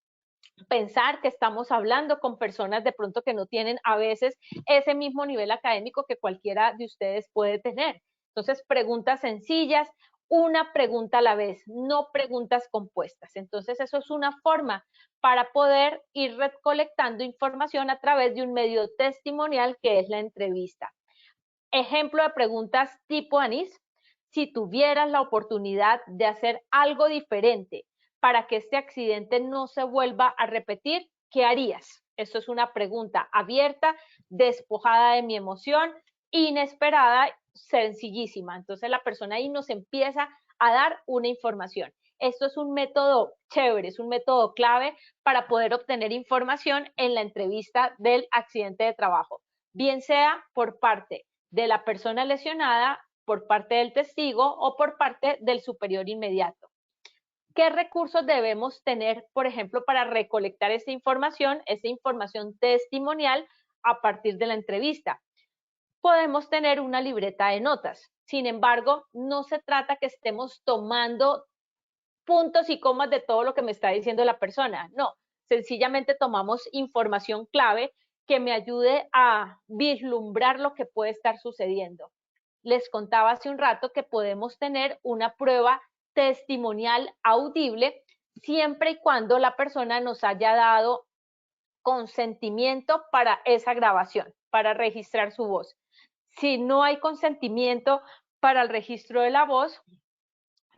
pensar que estamos hablando con personas de pronto que no tienen a veces ese mismo nivel académico que cualquiera de ustedes puede tener. Entonces, preguntas sencillas, una pregunta a la vez, no preguntas compuestas. Entonces, eso es una forma para poder ir recolectando información a través de un medio testimonial que es la entrevista. Ejemplo de preguntas tipo anís. Si tuvieras la oportunidad de hacer algo diferente para que este accidente no se vuelva a repetir, ¿qué harías? Esto es una pregunta abierta, despojada de mi emoción, inesperada, sencillísima. Entonces la persona ahí nos empieza a dar una información. Esto es un método chévere, es un método clave para poder obtener información en la entrevista del accidente de trabajo, bien sea por parte de la persona lesionada, por parte del testigo o por parte del superior inmediato. ¿Qué recursos debemos tener, por ejemplo, para recolectar esa información testimonial a partir de la entrevista? Podemos tener una libreta de notas. Sin embargo, no se trata que estemos tomando puntos y comas de todo lo que me está diciendo la persona. No, sencillamente tomamos información clave que me ayude a vislumbrar lo que puede estar sucediendo. Les contaba hace un rato que podemos tener una prueba testimonial audible siempre y cuando la persona nos haya dado consentimiento para esa grabación, para registrar su voz. Si no hay consentimiento para el registro de la voz,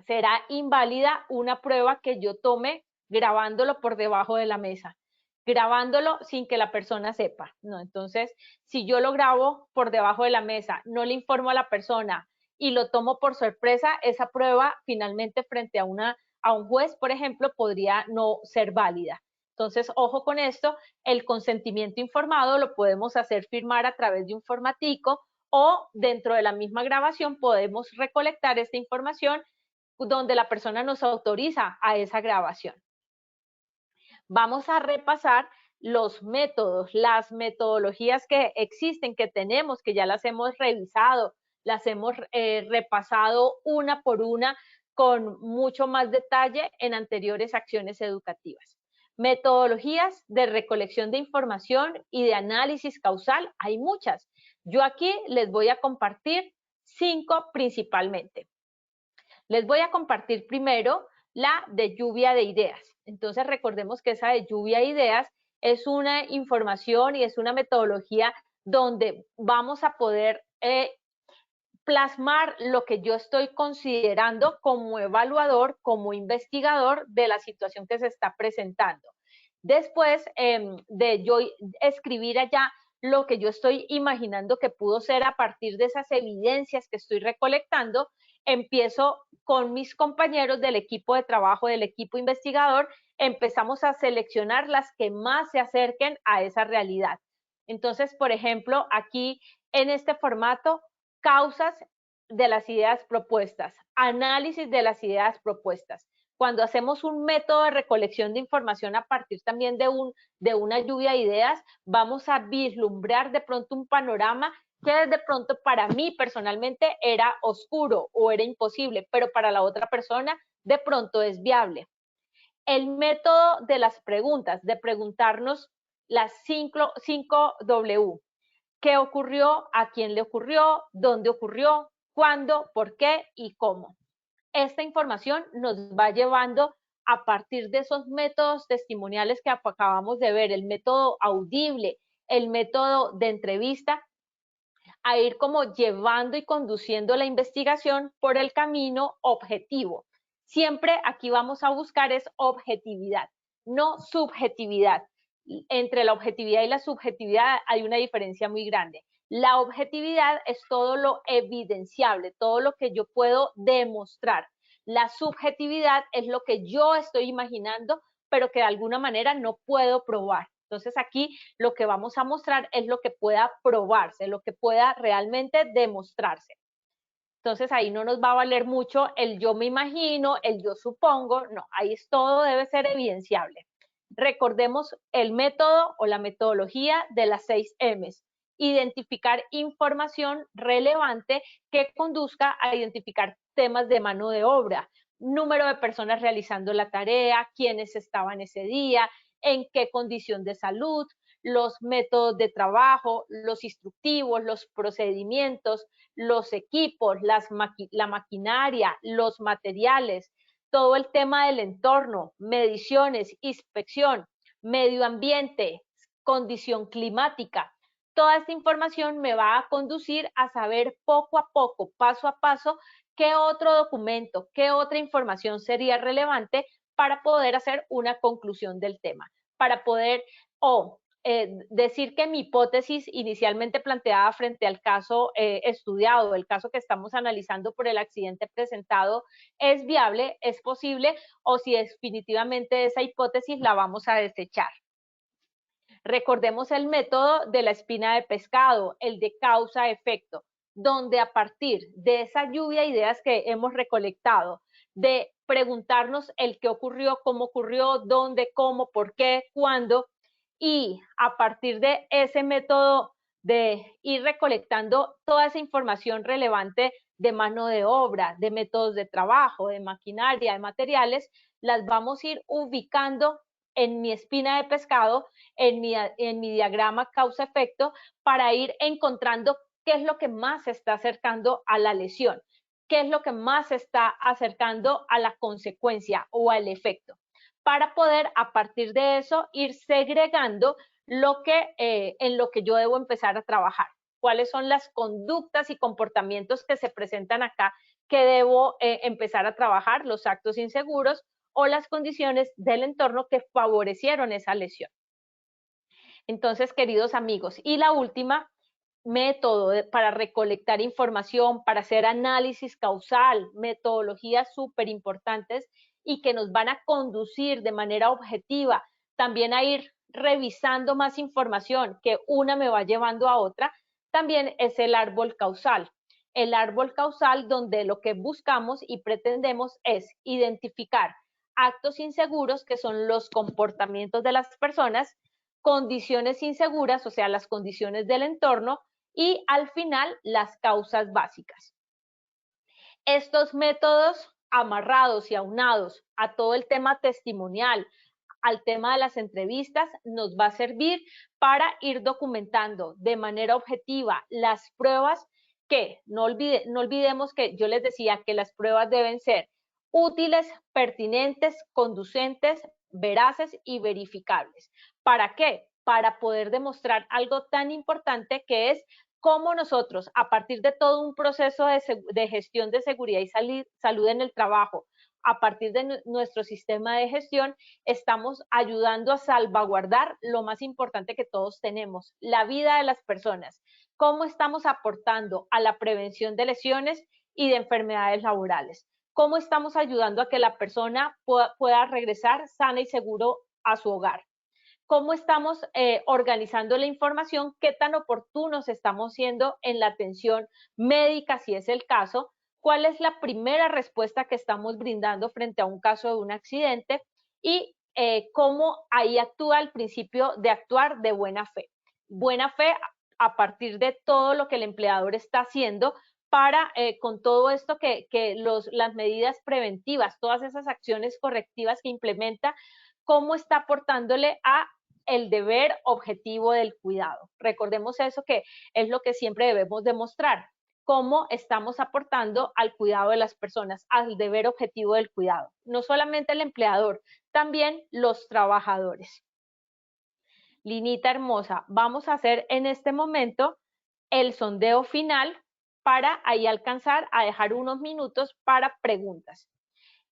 será inválida una prueba que yo tome grabándolo por debajo de la mesa, grabándolo sin que la persona sepa, ¿no? Entonces, si yo lo grabo por debajo de la mesa, no le informo a la persona y lo tomo por sorpresa, esa prueba finalmente frente a un juez, por ejemplo, podría no ser válida. Entonces, ojo con esto, el consentimiento informado lo podemos hacer firmar a través de un formatico o dentro de la misma grabación podemos recolectar esta información donde la persona nos autoriza a esa grabación. Vamos a repasar los métodos, las metodologías que existen, que tenemos, que ya las hemos revisado, las hemos repasado una por una con mucho más detalle en anteriores acciones educativas. Metodologías de recolección de información y de análisis causal, hay muchas. Yo aquí les voy a compartir 5 principalmente. Les voy a compartir primero la de lluvia de ideas. Entonces recordemos que esa de lluvia de ideas es una información y es una metodología donde vamos a poder plasmar lo que yo estoy considerando como evaluador, como investigador de la situación que se está presentando. Después de yo escribir allá lo que yo estoy imaginando que pudo ser a partir de esas evidencias que estoy recolectando, empiezo con mis compañeros del equipo de trabajo, del equipo investigador, empezamos a seleccionar las que más se acerquen a esa realidad. Entonces, por ejemplo, aquí en este formato, causas de las ideas propuestas, análisis de las ideas propuestas. Cuando hacemos un método de recolección de información a partir también de una lluvia de ideas, vamos a vislumbrar de pronto un panorama que de pronto para mí personalmente era oscuro o era imposible, pero para la otra persona de pronto es viable. El método de las preguntas, de preguntarnos las 5 W. ¿Qué ocurrió? ¿A quién le ocurrió? ¿Dónde ocurrió? ¿Cuándo? ¿Por qué? ¿Y cómo? Esta información nos va llevando a partir de esos métodos testimoniales que acabamos de ver, el método audible, el método de entrevista, a ir como llevando y conduciendo la investigación por el camino objetivo. Siempre aquí vamos a buscar es objetividad, no subjetividad. Entre la objetividad y la subjetividad hay una diferencia muy grande. La objetividad es todo lo evidenciable, todo lo que yo puedo demostrar. La subjetividad es lo que yo estoy imaginando, pero que de alguna manera no puedo probar. Entonces aquí lo que vamos a mostrar es lo que pueda probarse, lo que pueda realmente demostrarse. Entonces ahí no nos va a valer mucho el yo me imagino, el yo supongo, no, ahí todo debe ser evidenciable. Recordemos el método o la metodología de las 6 M's. Identificar información relevante que conduzca a identificar temas de mano de obra, número de personas realizando la tarea, quiénes estaban ese día, en qué condición de salud, los métodos de trabajo, los instructivos, los procedimientos, los equipos, la maquinaria, los materiales, todo el tema del entorno, mediciones, inspección, medio ambiente, condición climática. Toda esta información me va a conducir a saber poco a poco, paso a paso, qué otro documento, qué otra información sería relevante para poder hacer una conclusión del tema, para poder decir que mi hipótesis inicialmente planteada frente al caso estudiado, el caso que estamos analizando por el accidente presentado, es viable, es posible, o si definitivamente esa hipótesis la vamos a desechar. Recordemos el método de la espina de pescado, el de causa-efecto, donde a partir de esa lluvia de ideas que hemos recolectado, de preguntarnos el qué ocurrió, cómo ocurrió, dónde, cómo, por qué, cuándo, y a partir de ese método de ir recolectando toda esa información relevante de mano de obra, de métodos de trabajo, de maquinaria, de materiales, las vamos a ir ubicando en mi espina de pescado, en mi diagrama causa-efecto, para ir encontrando qué es lo que más se está acercando a la lesión, qué es lo que más se está acercando a la consecuencia o al efecto, para poder a partir de eso ir segregando en lo que yo debo empezar a trabajar. Cuáles son las conductas y comportamientos que se presentan acá que debo empezar a trabajar, los actos inseguros o las condiciones del entorno que favorecieron esa lesión. Entonces, queridos amigos, y la última, método para recolectar información, para hacer análisis causal, metodologías súper importantes y que nos van a conducir de manera objetiva también a ir revisando más información, que una me va llevando a otra, también es el árbol causal. El árbol causal donde lo que buscamos y pretendemos es identificar actos inseguros, que son los comportamientos de las personas, condiciones inseguras, o sea, las condiciones del entorno, y al final las causas básicas. Estos métodos amarrados y aunados a todo el tema testimonial, al tema de las entrevistas, nos va a servir para ir documentando de manera objetiva las pruebas que no olvidemos que yo les decía que las pruebas deben ser útiles, pertinentes, conducentes, veraces y verificables. ¿Para qué? Para poder demostrar algo tan importante que es cómo nosotros, a partir de todo un proceso de gestión de seguridad y salud en el trabajo, a partir de nuestro sistema de gestión, estamos ayudando a salvaguardar lo más importante que todos tenemos, la vida de las personas. ¿Cómo estamos aportando a la prevención de lesiones y de enfermedades laborales? ¿Cómo estamos ayudando a que la persona pueda regresar sana y seguro a su hogar? ¿Cómo estamos organizando la información? ¿Qué tan oportunos estamos siendo en la atención médica, si es el caso? ¿Cuál es la primera respuesta que estamos brindando frente a un caso de un accidente? Y cómo ahí actúa el principio de actuar de buena fe. Buena fe a partir de todo lo que el empleador está haciendo para, con todo esto las medidas preventivas, todas esas acciones correctivas que implementa, cómo está aportándole a el deber objetivo del cuidado. Recordemos eso, que es lo que siempre debemos demostrar, cómo estamos aportando al cuidado de las personas, al deber objetivo del cuidado. No solamente el empleador, también los trabajadores. Linita hermosa, vamos a hacer en este momento el sondeo final para ahí alcanzar a dejar unos minutos para preguntas.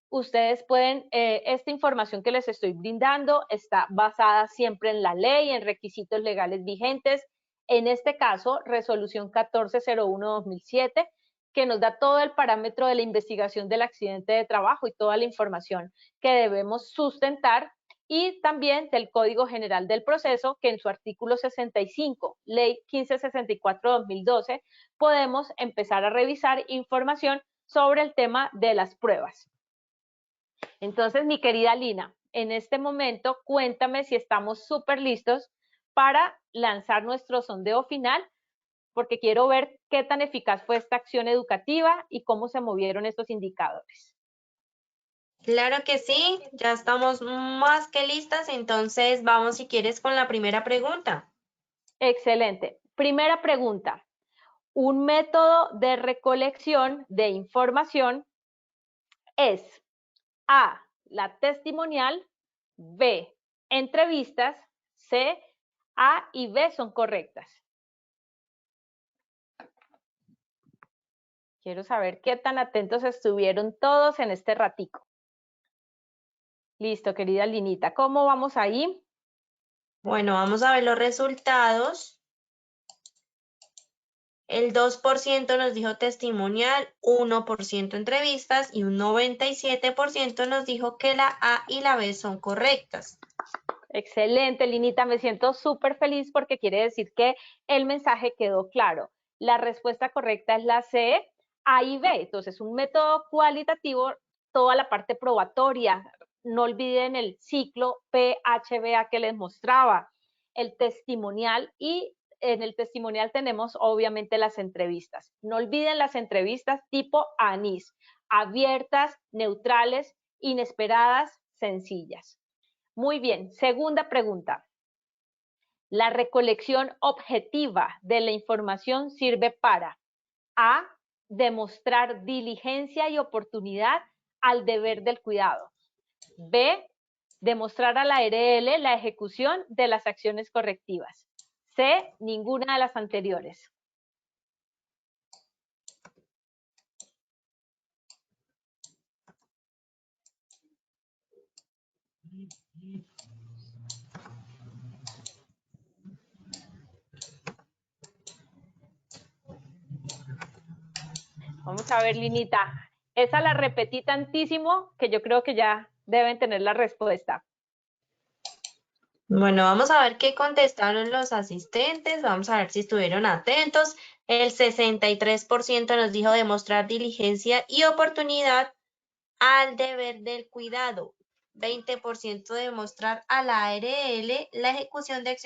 Ustedes pueden, esta información que les estoy brindando está basada siempre en la ley, en requisitos legales vigentes. En este caso, resolución 1401-2007, que nos da todo el parámetro de la investigación del accidente de trabajo y toda la información que debemos sustentar, y también del Código General del Proceso, que en su artículo 65, Ley 1564-2012, podemos empezar a revisar información sobre el tema de las pruebas. Entonces, mi querida Lina, en este momento cuéntame si estamos súper listos para lanzar nuestro sondeo final, porque quiero ver qué tan eficaz fue esta acción educativa y cómo se movieron estos indicadores. Claro que sí, ya estamos más que listas, entonces vamos si quieres con la primera pregunta. Excelente. Primera pregunta. Un método de recolección de información es A, la testimonial, B, entrevistas, C, A y B son correctas. Quiero saber qué tan atentos estuvieron todos en este ratico. Listo, querida Linita. ¿Cómo vamos ahí? Bueno, vamos a ver los resultados. El 2% nos dijo testimonial, 1% entrevistas y un 97% nos dijo que la A y la B son correctas. Excelente, Linita. Me siento súper feliz porque quiere decir que el mensaje quedó claro. La respuesta correcta es la C, A y B. Entonces, un método cualitativo, toda la parte probatoria. No olviden el ciclo PHBA que les mostraba, el testimonial, y en el testimonial tenemos obviamente las entrevistas. No olviden las entrevistas tipo ANIS, abiertas, neutrales, inesperadas, sencillas. Muy bien, segunda pregunta. La recolección objetiva de la información sirve para A, demostrar diligencia y oportunidad al deber del cuidado. B, demostrar a la ARL la ejecución de las acciones correctivas. C, ninguna de las anteriores. Vamos a ver, Linita. Esa la repetí tantísimo que yo creo que ya deben tener la respuesta. Bueno, vamos a ver qué contestaron los asistentes, vamos a ver si estuvieron atentos. El 63% nos dijo demostrar diligencia y oportunidad al deber del cuidado. 20% de mostrar a la ARL la ejecución de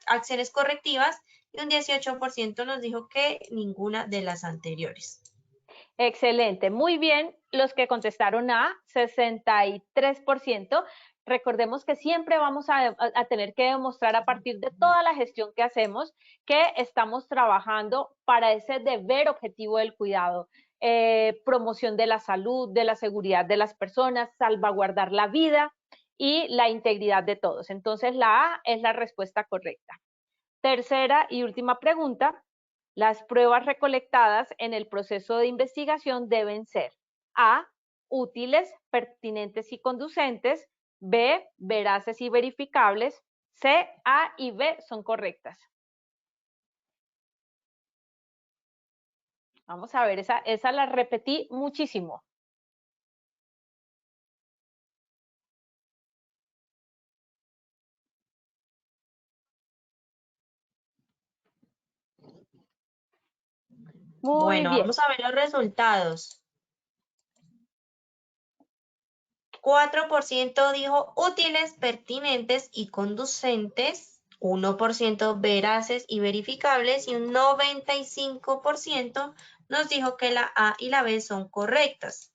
acciones correctivas y un 18% nos dijo que ninguna de las anteriores. Excelente, muy bien. Los que contestaron A, 63%. Recordemos que siempre vamos a tener que demostrar a partir de toda la gestión que hacemos que estamos trabajando para ese deber objetivo del cuidado. Promoción de la salud, de la seguridad de las personas, salvaguardar la vida y la integridad de todos. Entonces, la A es la respuesta correcta. Tercera y última pregunta. Las pruebas recolectadas en el proceso de investigación deben ser A, útiles, pertinentes y conducentes, B, veraces y verificables, C, A y B son correctas. Vamos a ver, esa la repetí muchísimo. Muy Bueno, bien. vamos a ver los resultados. 4% dijo útiles, pertinentes y conducentes, 1% veraces y verificables y un 95% nos dijo que la A y la B son correctas.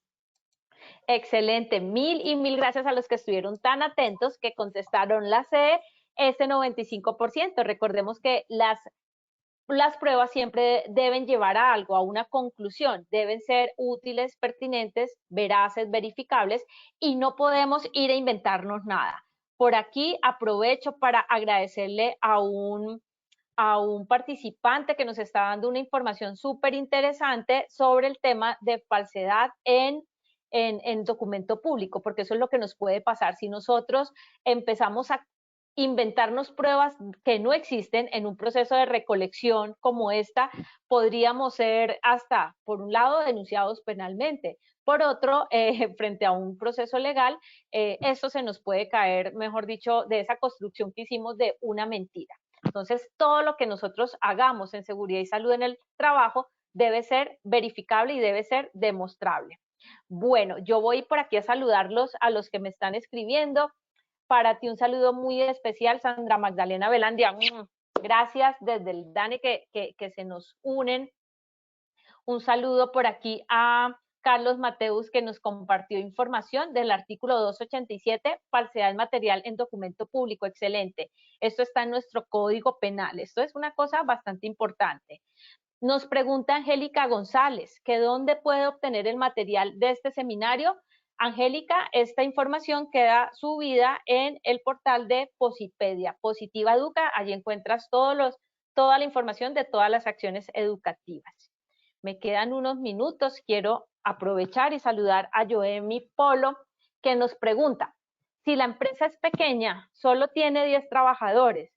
Excelente, mil y mil gracias a los que estuvieron tan atentos que contestaron la C, ese 95%. Recordemos que las pruebas siempre deben llevar a algo, a una conclusión, deben ser útiles, pertinentes, veraces, verificables y no podemos ir a inventarnos nada. Por aquí aprovecho para agradecerle a un participante que nos está dando una información súper interesante sobre el tema de falsedad en documento público, porque eso es lo que nos puede pasar si nosotros empezamos a inventarnos pruebas que no existen en un proceso de recolección como esta, podríamos ser hasta, por un lado, denunciados penalmente. Por otro, frente a un proceso legal, eso se nos puede caer, mejor dicho, de esa construcción que hicimos de una mentira. Entonces, todo lo que nosotros hagamos en seguridad y salud en el trabajo debe ser verificable y debe ser demostrable. Bueno, yo voy por aquí a saludarlos a los que me están escribiendo. Para ti un saludo muy especial, Sandra Magdalena Velandia. Gracias desde el DANE que se nos unen. Un saludo por aquí a Carlos Mateus, que nos compartió información del artículo 287, falsedad material en documento público. Excelente. Esto está en nuestro código penal. Esto es una cosa bastante importante. Nos pregunta Angélica González, que dónde puede obtener el material de este seminario. Angélica, esta información queda subida en el portal de Posipedia, Positiva Educa. Allí encuentras toda la información de todas las acciones educativas. Me quedan unos minutos, quiero aprovechar y saludar a Joemi Polo, que nos pregunta, si la empresa es pequeña, solo tiene 10 trabajadores,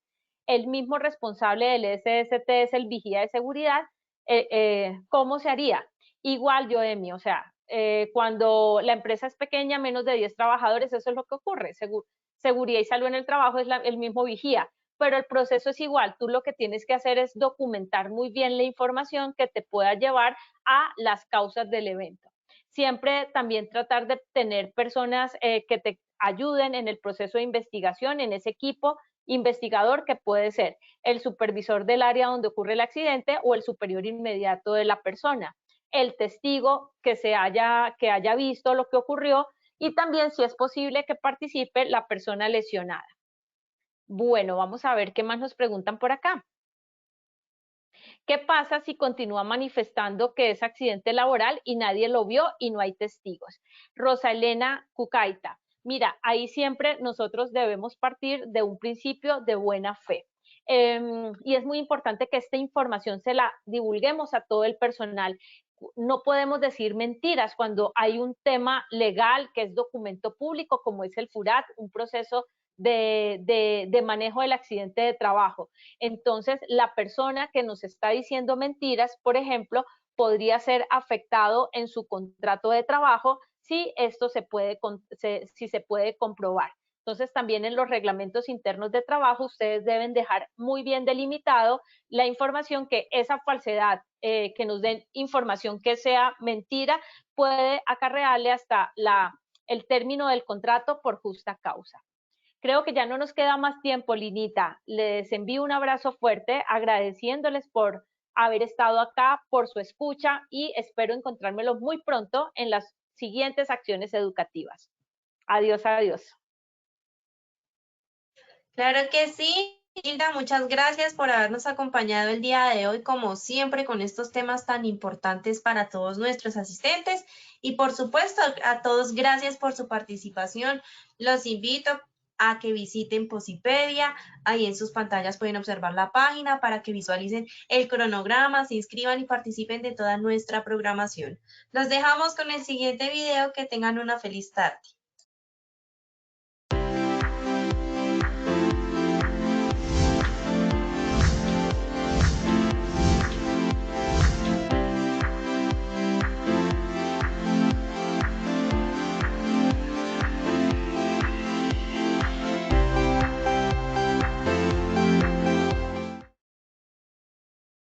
el mismo responsable del SST es el vigía de seguridad, ¿cómo se haría? Igual, Joemi, o sea, cuando la empresa es pequeña, menos de 10 trabajadores, eso es lo que ocurre. Seguridad y salud en el trabajo es el mismo vigía, pero el proceso es igual. Tú lo que tienes que hacer es documentar muy bien la información que te pueda llevar a las causas del evento. Siempre también tratar de tener personas que te ayuden en el proceso de investigación, en ese equipo investigador que puede ser el supervisor del área donde ocurre el accidente o el superior inmediato de la persona, el testigo que haya visto lo que ocurrió y también, si es posible, que participe la persona lesionada. Bueno, vamos a ver qué más nos preguntan por acá. ¿Qué pasa si continúa manifestando que es accidente laboral y nadie lo vio y no hay testigos? Rosa Elena Cucaita, mira, ahí siempre nosotros debemos partir de un principio de buena fe. Y es muy importante que esta información se la divulguemos a todo el personal. No podemos decir mentiras cuando hay un tema legal que es documento público, como es el FURAT, un proceso de manejo del accidente de trabajo. Entonces, la persona que nos está diciendo mentiras, por ejemplo, podría ser afectado en su contrato de trabajo si esto se puede comprobar. Entonces, también en los reglamentos internos de trabajo, ustedes deben dejar muy bien delimitado la información que esa falsedad, que nos den información que sea mentira, puede acarrearle hasta el término del contrato por justa causa. Creo que ya no nos queda más tiempo, Linita. Les envío un abrazo fuerte, agradeciéndoles por haber estado acá, por su escucha y espero encontrármelos muy pronto en las siguientes acciones educativas. Adiós, adiós. Claro que sí, Hilda, muchas gracias por habernos acompañado el día de hoy, como siempre, con estos temas tan importantes para todos nuestros asistentes. Y por supuesto, a todos, gracias por su participación. Los invito a que visiten Posipedia. Ahí en sus pantallas pueden observar la página para que visualicen el cronograma, se inscriban y participen de toda nuestra programación. Los dejamos con el siguiente video. Que tengan una feliz tarde.